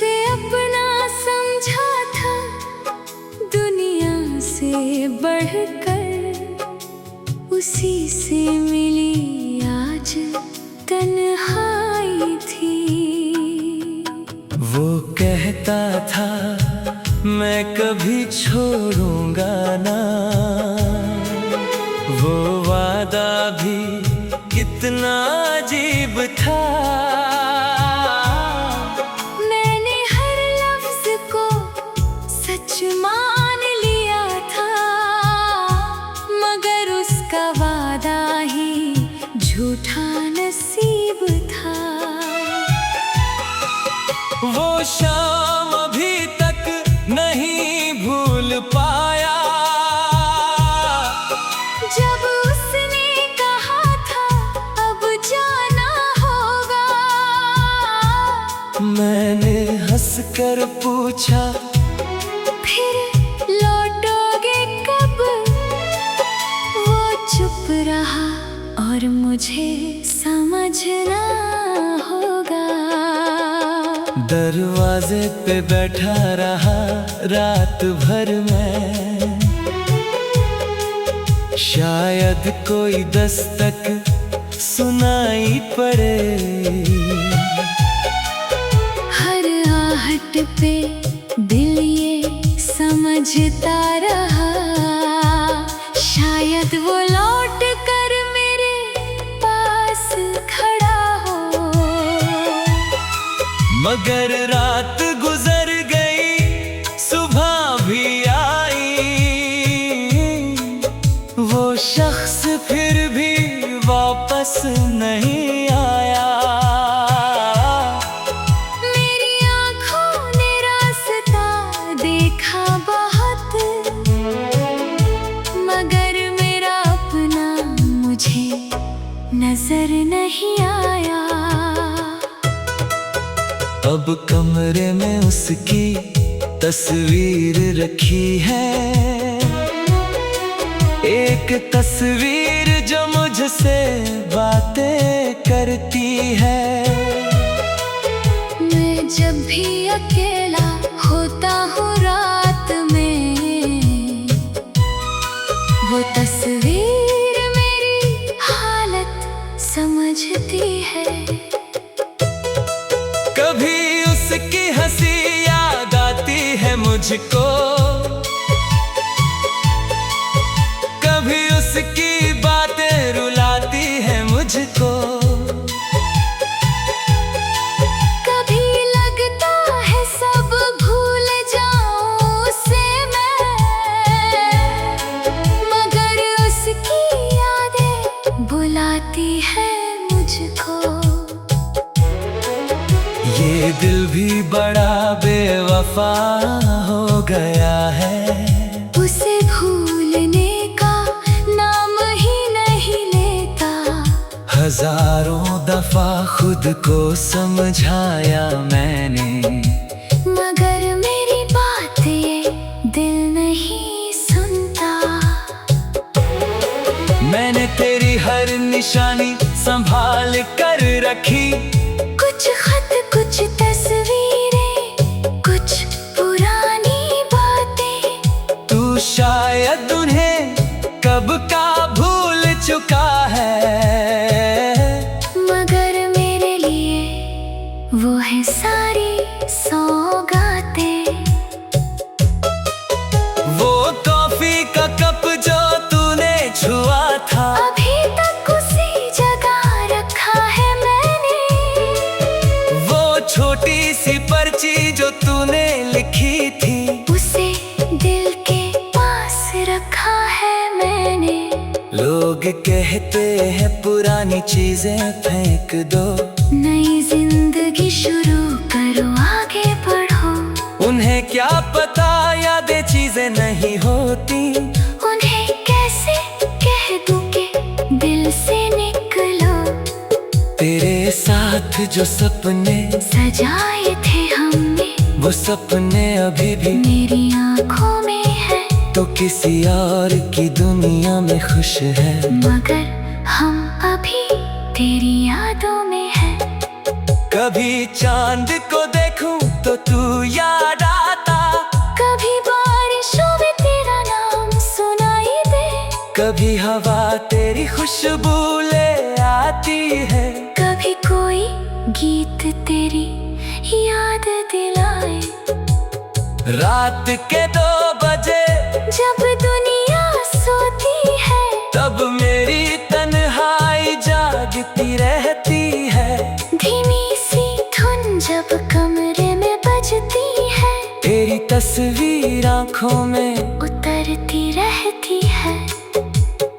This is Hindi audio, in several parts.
जिसे अपना समझा था दुनिया से बढ़कर, उसी से मिली आज तन्हाई थी। वो कहता था मैं कभी छोड़ूंगा ना, वो वादा भी कितना अजीब था। मैंने हर लफ्ज को सच मान लिया था, मगर उसका वादा ही झूठा नसीब था। वो शाम अभी तक नहीं भूल पाया, जब उसने कहा था अब जाना होगा। मैंने हंसकर पूछा फिर लौटोगे कब? वो चुप रहा और मुझे समझना होगा। दरवाजे पे बैठा रहा रात भर मैं, शायद कोई दस्तक सुनाई पड़े। हर आहट पे दिल ये समझता रहा, शायद वो लौट कर मेरे पास खड़ा हो। मगर रात गुजर गई, सुबह भी आई, वो शख्स फिर भी वापस नहीं आया। मेरी आँखों ने रास्ता देखा बहुत, मगर मेरा अपना मुझे नजर नहीं आया। अब कमरे में उसकी तस्वीर रखी है, एक तस्वीर जो मुझसे बातें करती है। मैं जब भी अकेला होता हूँ रात में, वो तस्वीर मेरी हालत समझती है। कभी उसकी हंसी याद आती है मुझको, कभी उसकी बातें रुलाती है मुझको। कभी लगता है सब भूल जाऊं उसे मैं, मगर उसकी यादें बुलाती है मुझको। ये दिल भी बड़ा बेवफा हो गया है, उसे भूलने का नाम ही नहीं लेता। हजारों दफा खुद को समझाया मैंने, मगर मेरी बात ये दिल नहीं सुनता। मैंने तेरी हर निशानी संभाल कर रखी, कुछ खत कुछ तस्वीरें कुछ पुरानी बातें, तू शायद उन्हें कब का भूल चुका है। मगर मेरे लिए वो है सारी सौगातें। वो कॉफी का कप जो तूने छुआ था, अभी तक उसी जगह रखा है मैंने। वो छोटी सी पर्ची जो तूने लिखी थी, उसे दिल के पास रखा है मैंने। लोग कहते हैं पुरानी चीजें फेंक दो, नई जिंदगी शुरू करो, आगे बढ़ो। उन्हें क्या पता यादें चीजें नहीं होती। उन्हें कैसे कह दूं कि दिल से निकलो। तेरे साथ जो सपने सजाए थे हमने, वो सपने अभी भी मेरी आँखों में है। तो किसी और की दुनिया में खुश है, मगर हम अभी तेरी यादों में है। कभी चांद को देखूं तो तू खुशबू ले आती है। कभी कोई गीत तेरी याद दिलाए, रात के 2 बजे जब दुनिया सोती है, तब मेरी तन्हाई जागती रहती है। धीमी सी धुन जब कमरे में बजती है, तेरी तस्वीर आंखों में उतरती रहती है।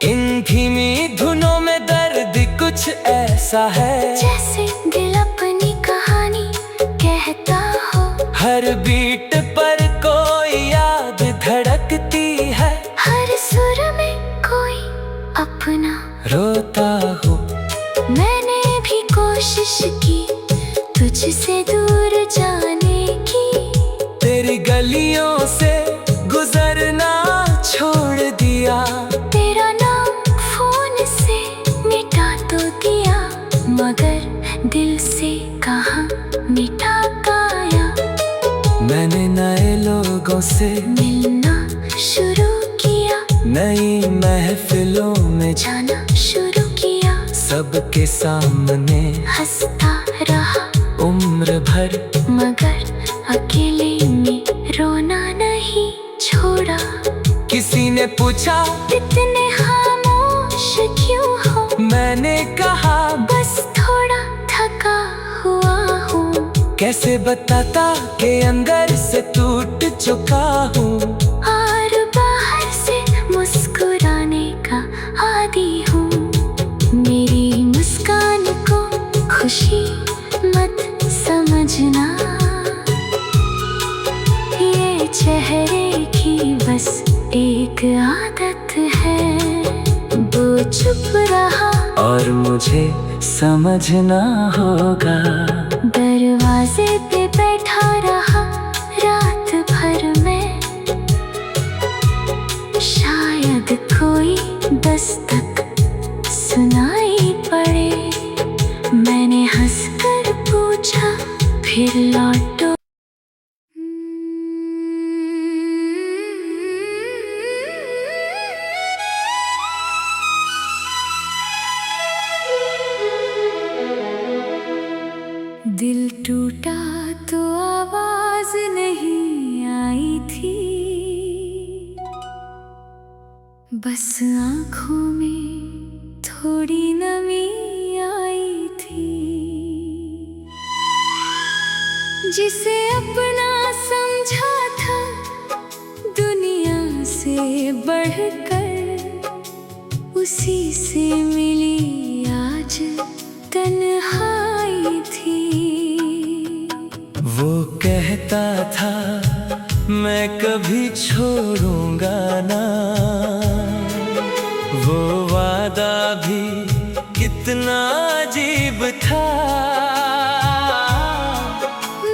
इन धीमी धुनों में दर्द कुछ ऐसा है, जैसे दिल अपनी कहानी कहता हो। हर बीट पर कोई याद धड़कती है, हर सुर में कोई अपना रोता हो। मैंने भी कोशिश की तुझसे दूर जाने की, तेरी गलियों से गुजरना छोड़ दिया। तेरा नाम फोन से मिटा तो दिया, मगर दिल से कहाँ मिटा पाया। मैंने नए लोगों से मिलना शुरू किया, नई महफिलों में जाना शुरू किया। सबके सामने हंसता रहा उम्र भर, मगर अकेले में रोना नहीं छोड़ा। किसी ने पूछा इतने खामोश क्यों हो, मैंने कहा बस थोड़ा थका हुआ हूँ। कैसे बताता कि अंदर से टूट चुका हूँ, और बाहर से मुस्कुराने का आदी हूँ। मेरी मुस्कान को खुशी मत समझना, ये चेहरे की बस एक आदत है। वो चुप रहा और मुझे समझना होगा। दरवाजे पे बैठा रहा रात भर में, शायद कोई दस्तक सुनाई पड़े। मैंने हंसकर पूछा फिर लौटो। दिल टूटा तो आवाज नहीं आई थी, बस आँखों में थोड़ी नमी आई थी। जिसे अपना समझा था दुनिया से बढ़कर, उसी से मिली आज तन्हाई थी। वो कहता था मैं कभी छोड़ूंगा ना, वो वादा भी कितना अजीब था।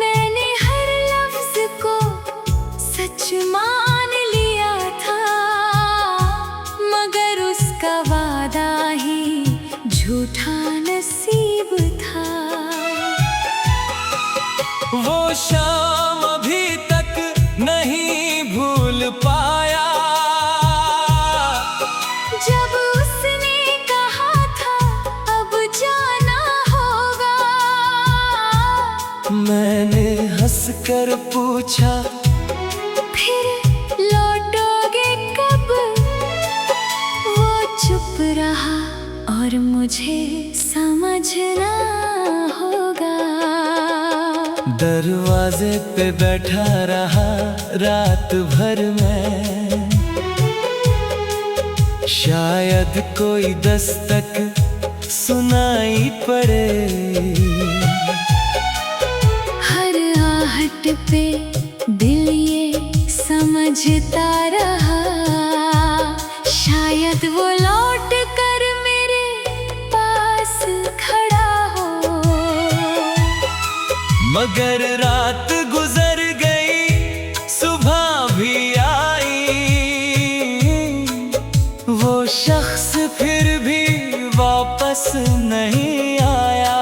मैंने हर लफ्ज को सच मान लिया था, मगर उसका वादा ही झूठा नसीब था। वो शाम अभी तक नहीं भूल पाया, जब उसने कहा था अब जाना होगा। मैंने हंसकर पूछा फिर लौटोगे कब, वो चुप रहा और मुझे समझना होगा। दरवाजे पे बैठा रहा रात भर में, शायद कोई दस्तक सुनाई पड़े। हर आहट पे दिल ये समझता रहा, शायद वो लौट कर मेरे पास खड़ा हो। मगर रात गुजर गई, सुबह भी आई, वो शख्स फिर भी वापस नहीं आया।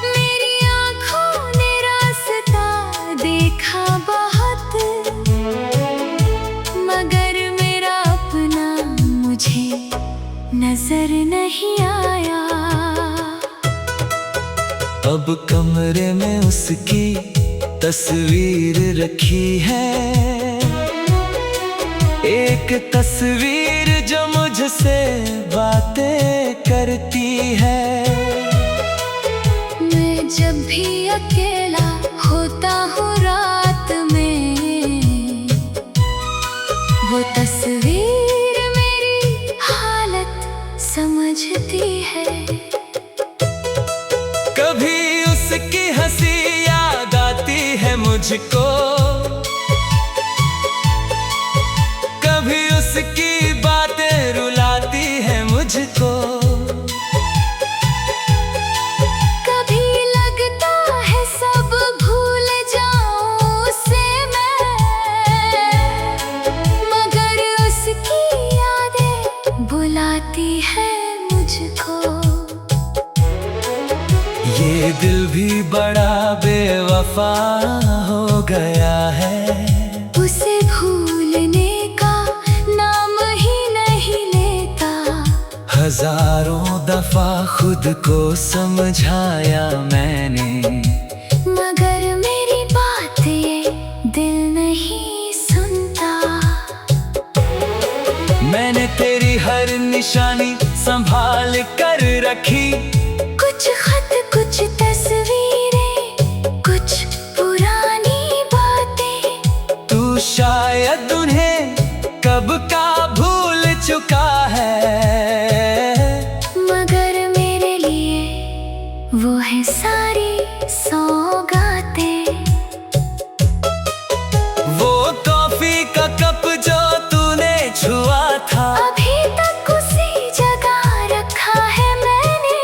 मेरी आँखों ने रास्ता देखा बहुत, मगर मेरा अपना मुझे कमरे में उसकी तस्वीर रखी है, एक तस्वीर जो मुझसे बातें करती है। मैं जब भी अकेला होता हूँ रात में, वो तस्वीर मेरी हालत समझती है। कभी उसकी हंसी याद आती है मुझको, कभी उसकी बातें रुलाती है मुझको। कभी लगता है सब भूल जाऊं उसे मैं, मगर उसकी यादें बुलाती है मुझको। ये दिल भी बड़ा बेवफा हो गया है, उसे भूलने का नाम ही नहीं लेता। हजारों दफा खुद को समझाया मैंने, मगर मेरी बात ये दिल नहीं सुनता। मैंने तेरी हर निशानी संभाल कर रखी, कुछ खत कुछ तस्वीरें कुछ पुरानी बातें। तू शायद उन्हें कब का भूल चुका है, मगर मेरे लिए वो है सारी सौगातें। वो कॉफी का कप जो तूने छुआ था, अभी तक उसी जगह रखा है मैंने।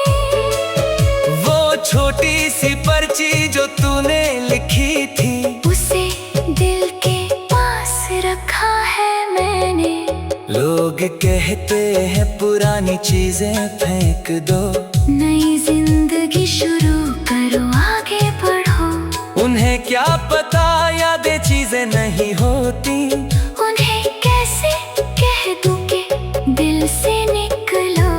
वो छोटी सी पर्ची जो तूने लिखी थी, उसे दिल के पास रखा है मैंने। लोग कहते हैं पुरानी चीजें फेंक दो, नई जिंदगी शुरू करो आगे बढ़ो। उन्हें क्या पता यादें चीजें नहीं होती। उन्हें कैसे कह दूं कि दिल से निकलो,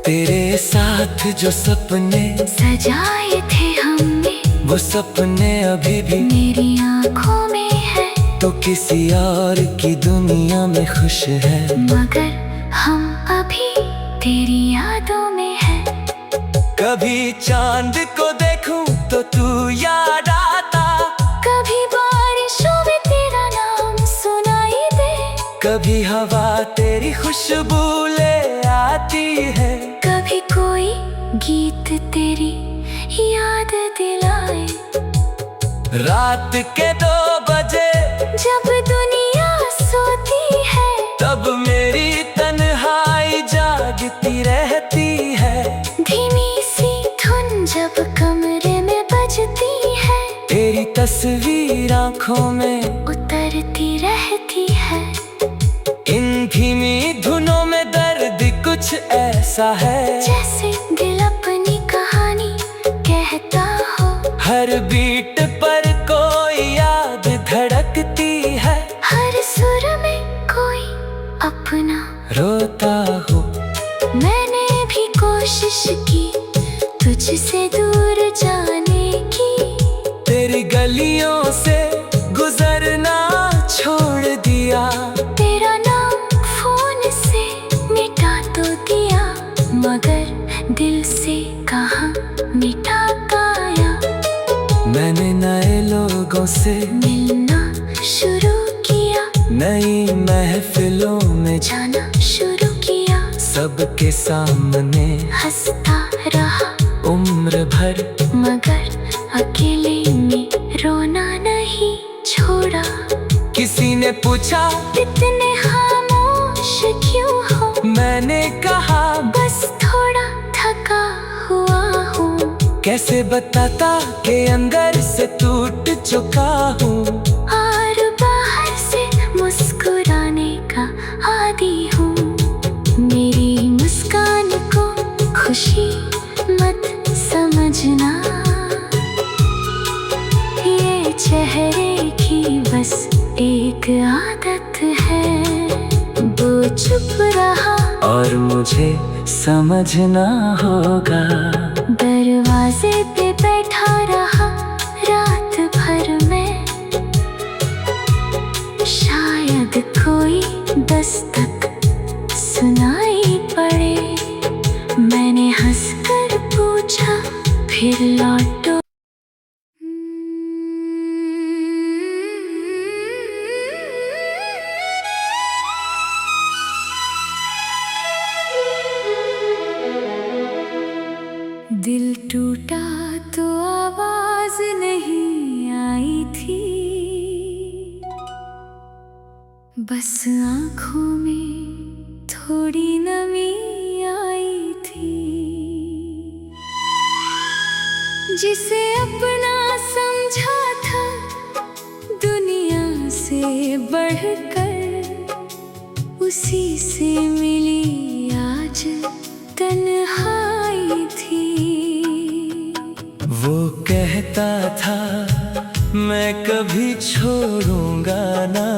तेरे साथ जो सपने सजाए थे हमने, वो सपने अभी भी मेरी आंखों में है। तो किसी और की दुनिया में खुश है, मगर हम अभी तेरी यादों में है। कभी चांद को देखूं तो तू याद आता, कभी बारिशों में तेरा नाम सुनाई दे, कभी हवा तेरी खुशबू ले आती है। कभी कोई गीत तेरी याद दिलाए। रात के 2 बजे जब दुनिया सोती है, तब मेरी तन्हाई जागती रहती है। धीमी सी धुन जब कमरे में बजती है, तेरी तस्वीर आंखों में उतरती रहती है। इन धीमी धुनों में दर्द कुछ ऐसा है, जैसे दिल अपनी कहानी कहता हो। हर बीट पर कोई याद धड़कती है, हर सुर में कोई अपना रोता हो। मैंने भी कोशिश की तुझसे दूर जाने की, तेरी गलियों से गुजरना छोड़ दिया, तेरा नाम फोन से मिटा तो दिया, मगर दिल से कहाँ मिटा पाया। मैंने नए लोगों से मिलना शुरू किया, नई महफिलों में जाना शुरू किया। सबके सामने हंसता रहा उम्र भर, मगर अकेले में रोना नहीं छोड़ा। किसी ने पूछा इतने खामोश क्यों हो, मैंने कहा बस थोड़ा थका हुआ हूँ। कैसे बताता कि अंदर से टूट चुका हूँ, और बाहर से मुस्कुराने का आदी हूँ। मेरी मुस्कान को खुशी मत समझना, ये चेहरे की बस एक आदत है। वो चुप रहा और मुझे समझना होगा। दरवाजे पे दस्तक सुनाई पड़े। मैंने हंसकर पूछा, फिर लौटो। दिल टूटा तो आवाज नहीं आई थी, बस आँखों में थोड़ी नमी आई थी। जिसे अपना समझा था दुनिया से बढ़कर, उसी से मिली आज तन्हाई थी। वो कहता था मैं कभी छोड़ूंगा ना,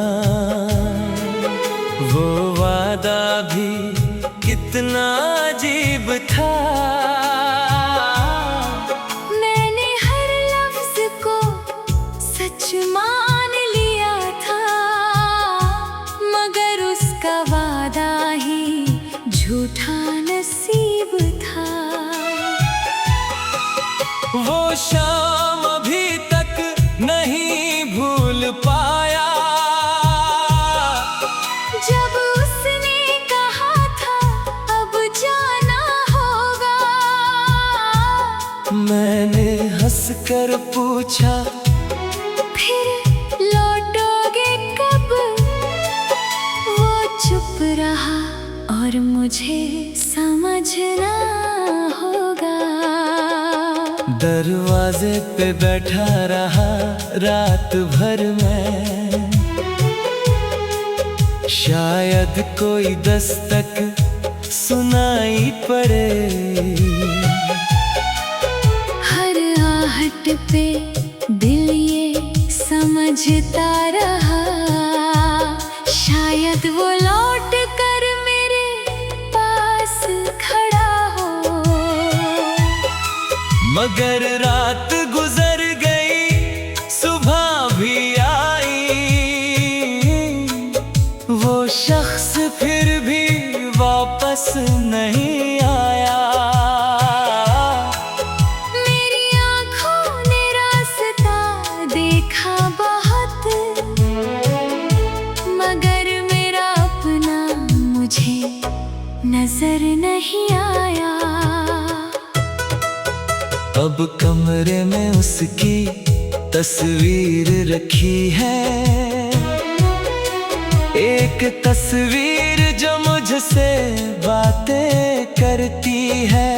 वो वादा भी कितना अजीब था। मैंने हर लफ्ज को सच मान लिया था, मगर उसका वादा ही झूठा नसीब था। वो शाम अभी तक नहीं भूल पाया, जब उसने कहा था अब जाना होगा। मैंने हंसकर पूछा, फिर लौटोगे कब? वो चुप रहा और मुझे समझना होगा। दरवाजे पे बैठा रहा रात भर मैं, शायद कोई दस्तक सुनाई पड़े। हर आहट पे दिल ये समझता रहा, शायद वो लौट कर मेरे पास खड़ा हो। मगर रात गुजर गई, सुबह भी आई, वो शख्स फिर भी वापस नहीं आया। मेरी आँखों ने रास्ता देखा बहुत, मगर मेरा अपना मुझे नजर नहीं आया। अब कमरे में उसकी तस्वीर रखी है, एक तस्वीर जो मुझसे बातें करती है।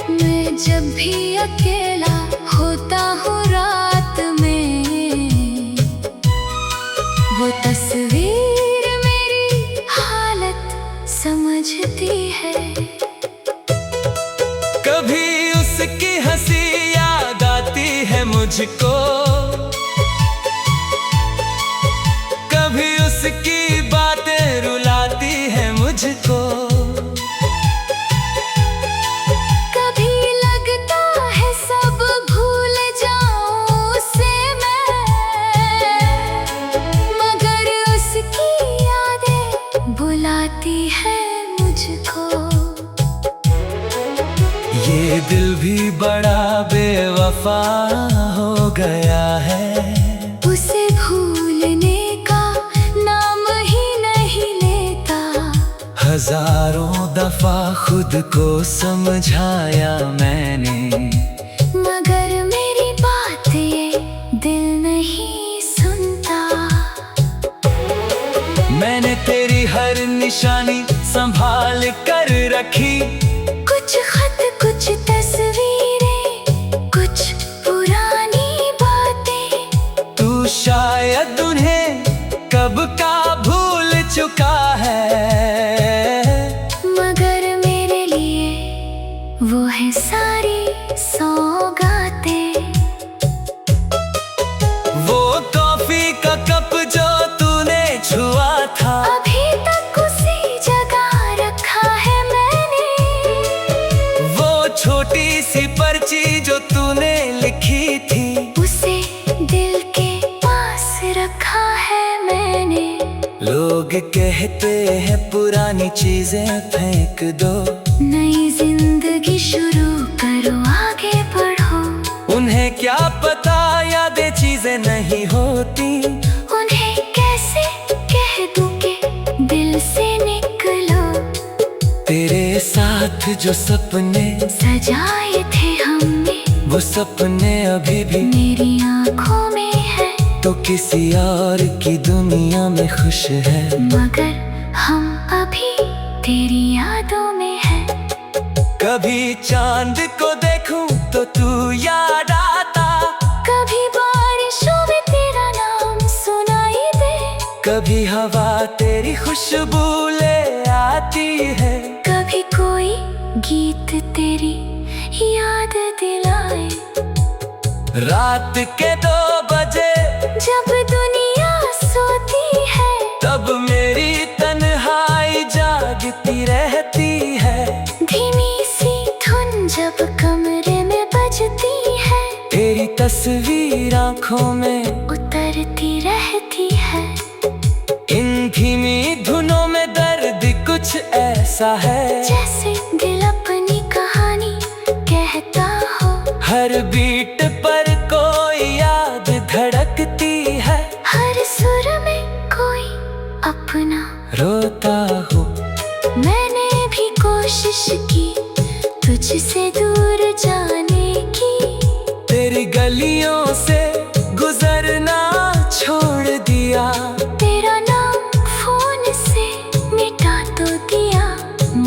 मैं जब भी अकेला होता हूँ रात में, वो तस्वीर मेरी हालत समझती है। कभी उसकी हंसी याद आती है मुझको, कभी उसकी बातें रुलाती है मुझको। कभी लगता है सब भूल जाऊं उसे मैं, मगर उसकी यादें बुलाती है मुझको। ये दिल भी बड़ा बेवफा हो गया है, उसे भूलने का नाम ही नहीं लेता। हजारों दफा खुद को समझाया मैंने, मगर मेरी बात ये दिल नहीं सुनता। मैंने तेरी हर निशानी संभाल कर रखी, कुछ खत, कुछ तस्वीरें, कुछ पुरानी बातें। तू शायद उन्हें कब का भूल चुका है, मगर मेरे लिए वो है सारी सौगातें। वो कॉफी का कप जो तूने छुआ था, अभी तक उसी जगह कहते हैं पुरानी चीजें फेंक दो, नई जिंदगी शुरू करो, आगे बढ़ो। उन्हें क्या पता यादें चीजें नहीं होती, उन्हें कैसे कह दूं कि दिल से निकलो। तेरे साथ जो सपने सजाए थे हमने, वो सपने अभी भी मेरी आँखों में है। तो किसी और की दुनिया में खुश है, मगर हम अभी तेरी यादों में है। कभी चांद को देखूं तो तू याद आता, कभी बारिशों में तेरा नाम सुनाई दे, कभी हवा तेरी खुशबू ले आती है, कभी कोई गीत तेरी याद दिलाए। रात के 2 बजे जब दुनिया सोती है, तब मेरी तन्हाई जागती रहती है। धीमी सी धुन जब कमरे में बजती है, तेरी तस्वीर आंखों में उतरती रहती है। इन धीमी धुनों में दर्द कुछ ऐसा है, जैसे दिल अपनी कहानी कहता हो। हर बीट पर कोई याद धड़कती है, हर सुर में कोई अपना रोता हो। मैंने भी कोशिश की तुझसे दूर जाने की, तेरी गलियों से गुजरना छोड़ दिया, तेरा नाम फोन से मिटा तो दिया,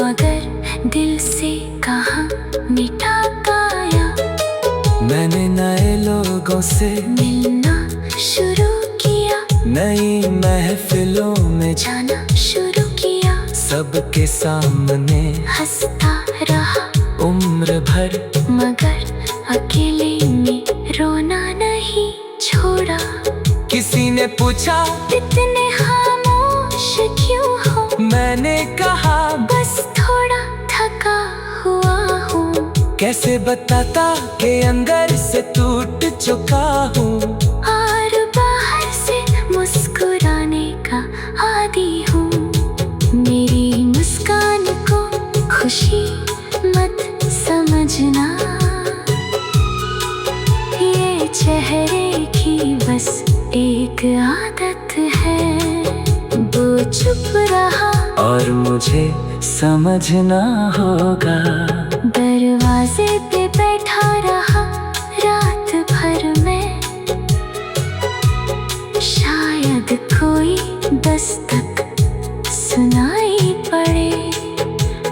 मगर दिल से कहाँ मिटा पाया। मैंने नए लोगों से मिलना शुरू किया, नई महफिलों में जाना शुरू किया, सबके सामने हंसता रहा उम्र भर, मगर अकेले में रोना नहीं छोड़ा। किसी ने पूछा इतने खामोश क्यों हो, मैंने कहा बस थोड़ा थका हुआ हूँ। कैसे बताता कि अंदर से टूट चुका हूँ, और बाहर से मुस्कुराने का आदी हूँ। मेरी मुस्कान को खुशी मत समझना, ये चेहरे की बस एक आदत है। वो चुप रहा और मुझे समझना होगा। दरवाजे पे बैठा रहा रात भर में, शायद कोई दस्तक सुनाई पड़े।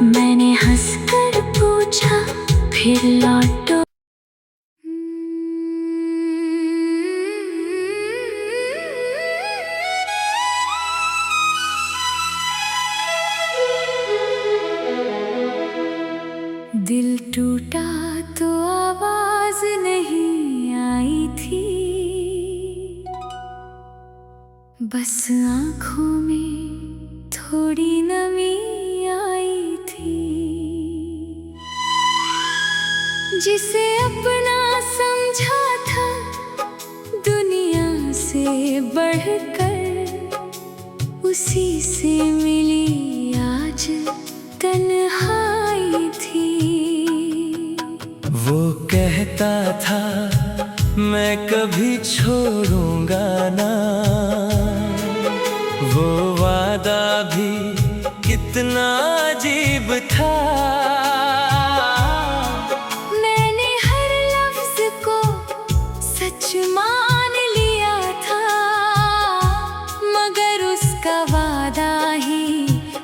मैंने हंसकर पूछा फिर लौटो। दिल टूटा तो आवाज नहीं आई थी, बस आँखों में थोड़ी नमी आई थी। जिसे अपना समझा था दुनिया से बढ़कर, उसी से मिली आज तन्हाई थी। वो कहता था मैं कभी छोड़ूंगा ना, वो वादा भी कितना अजीब था। मैंने हर लफ्ज को सच मान लिया था, मगर उसका वादा ही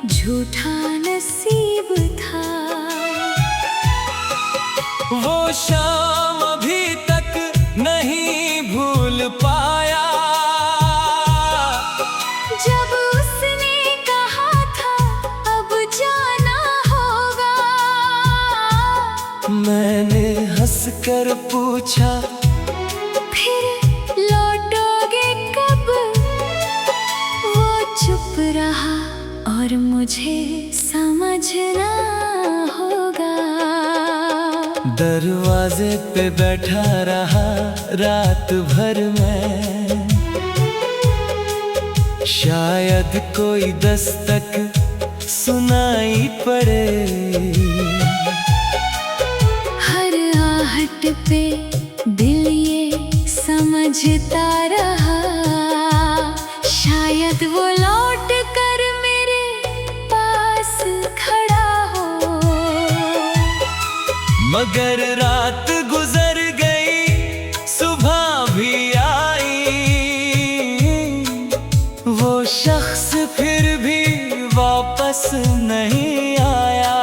झूठा नसीब था। वो शाम अभी तक नहीं भूल पाया, जब उसने कहा था अब जाना होगा। मैंने हंसकर पूछा फिर लौटोगे कब? वो चुप रहा और मुझे समझना होगा। दरवाजे पे बैठा रहा रात भर में, शायद कोई दस्तक सुनाई पड़े। हर आहट पे दिल ये समझता रहा, शायद वो लौट कर मेरे पास खड़ा हो। मगर रात गुजर गई, सुबह भी आई, वो शख्स फिर भी वापस नहीं आया।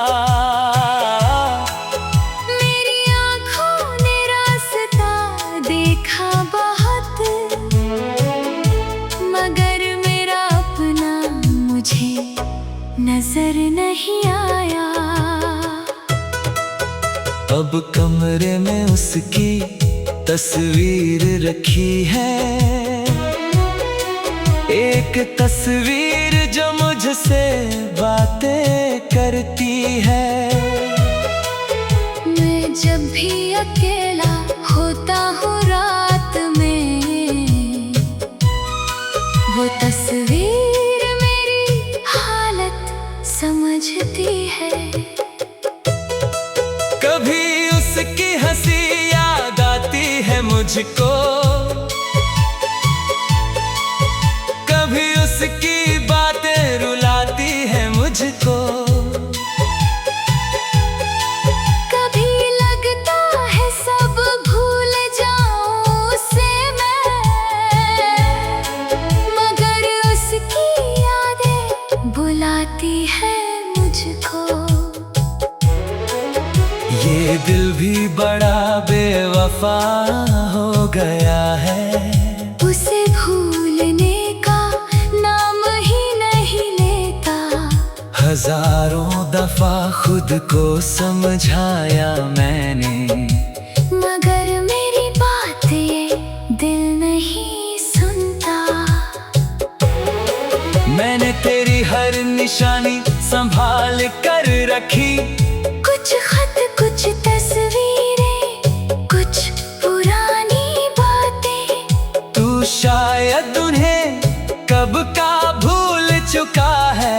मेरी आँखों ने रास्ता देखा बहुत, मगर मेरा अपना मुझे नजर नहीं आया। अब कमरे में उसकी तस्वीर रखी है, एक तस्वीर जो मुझसे बातें करती है। मैं जब भी अकेला होता हूँ रात में, वो तस्वीर मेरी हालत समझती है। कभी उसकी हंसी याद आती है मुझको, कभी उसकी बातें रुलाती है मुझको। कभी लगता है सब भूल जाऊं उसे मैं, मगर उसकी यादें बुलाती है मुझको। ये दिल भी बड़ा बेवफा हो गया है, उसे भूलने का नाम ही नहीं लेता। हजारों दफा खुद को समझाया मैंने, मगर मेरी बात ये दिल नहीं सुनता। मैंने तेरी हर निशानी संभाल कर रखी, कुछ खत कुछ तस्वीरें कुछ पुरानी बातें। तू शायद उन्हें कब का भूल चुका है,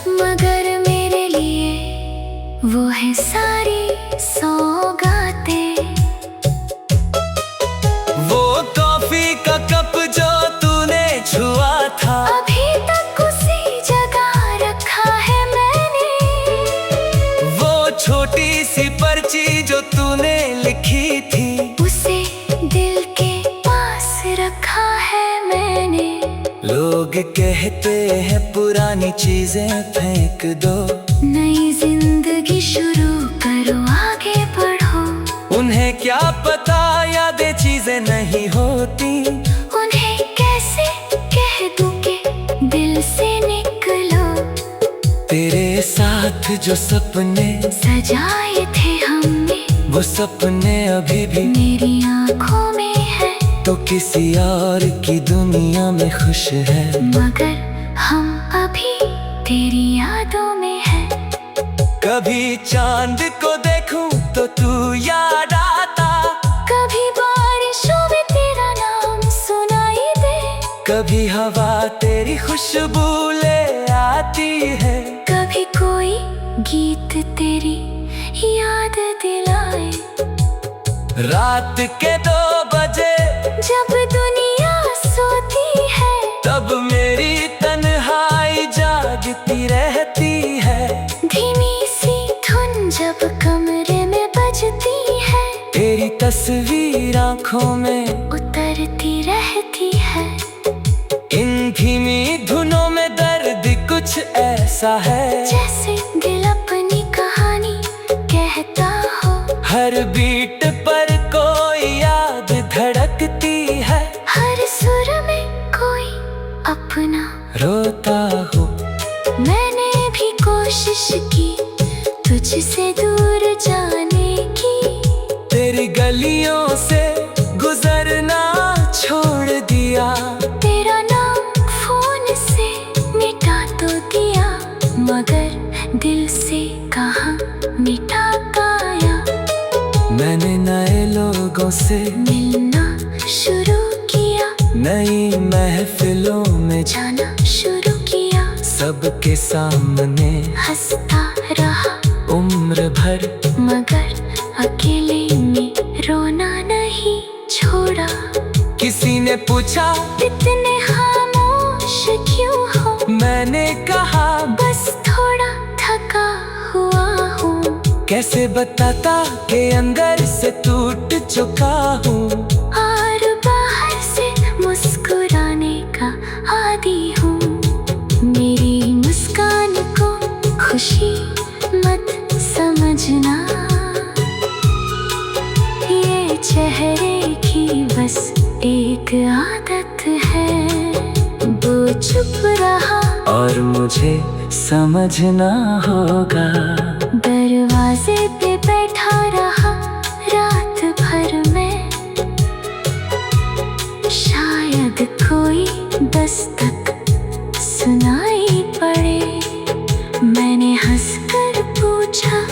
मगर मेरे लिए वो है सारी सौगातें। वो कॉफी का कप जो तूने छुआ था, अभी तक उसी जगह रखा है मैंने। वो छोटी सी पर्ची जो तूने लिखी थी, उसे दिल के पास रखा है मैंने। लोग कहते हैं पुरानी चीजें फेंक दो, नई जिंदगी शुरू करो आगे बढ़ो। उन्हें क्या पता यादें चीजें नहीं होती। उन्हें कैसे कह दूं कि दिल से निकलो, तेरे साथ जो सपने सजाए थे हमने, वो सपने अभी भी मेरी आँखों में है। तो किसी और की दुनिया में खुश है, मगर हम अभी तेरी यादों में है। कभी चांद को देखूं तो तू याद आता, कभी बारिशों में तेरा नाम सुनाई दे, कभी हवा तेरी खुशबू ले आती है। कभी कोई गीत तेरी याद दिलाए। रात के 2 बजे जब दुनिया सोती है, तब मेरी तन्हाई जागती रहती है। धीमी सी धुन जब कमरे में बजती है, तेरी तस्वीर आंखों में उतरती रहती है। इन धीमी धुनों में दर्द कुछ ऐसा है, जैसे दिल अपनी कहानी कहता हो। हर बीट पर कोई याद धड़कती है, हर सुर में कोई अपना रोता हो। मैंने भी कोशिश की तुझसे दूर जाने की, तेरी गलियों से गुजरना छोड़ दिया। तेरा नाम फोन से मिटा तो दिया, मगर दिल से कहाँ मिटा पाया। मैंने नए लोगों से मिलना शुरू किया, नई महफिलों में जाना शुरू किया, सबके सामने हंसता रहा उम्र भर, मगर अकेले में रोना नहीं छोड़ा। किसी ने पूछा इतने खामोश क्यों हो, मैंने कहा बस थोड़ा थका हुआ हूँ। कैसे बताता कि अंदर से टूट चुका हूँ, और बाहर से मुस्कुराने का आदी हूँ। मेरी मुस्कान को खुशी मत समझना, ये चेहरे की बस एक आदत है। वो चुप रहा और मुझे समझना होगा। दरवाजे पे बैठा रहा रात भर में, शायद कोई दस्तक सुनाई पड़े। मैंने हंसकर पूछा,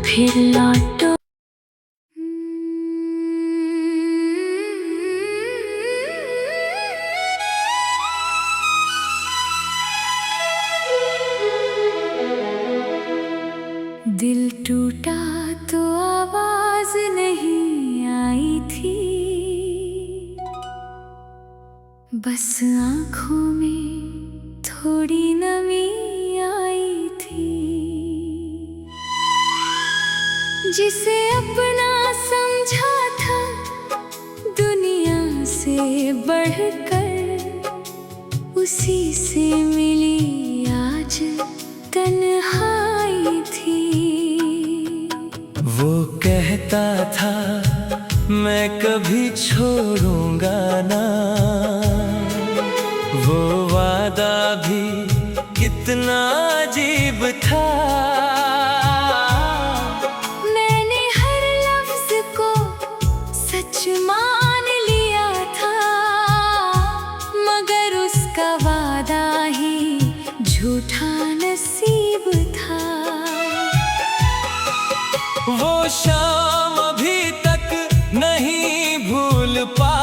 फिर लौटो। दिल टूटा तो आवाज नहीं आई थी, बस आँखों में थोड़ी नमी आई थी। जिसे अपना समझा था दुनिया से बढ़कर, उसी से मिली आज तन्हाई थी। वो कहता था मैं कभी छोड़ूंगा ना, वो वादा भी कितना अजीब था। मैंने हर लफ्ज को सच मान लिया था, मगर उसका वादा ही झूठा नसीब था। वो शाम अभी तक नहीं भूल पा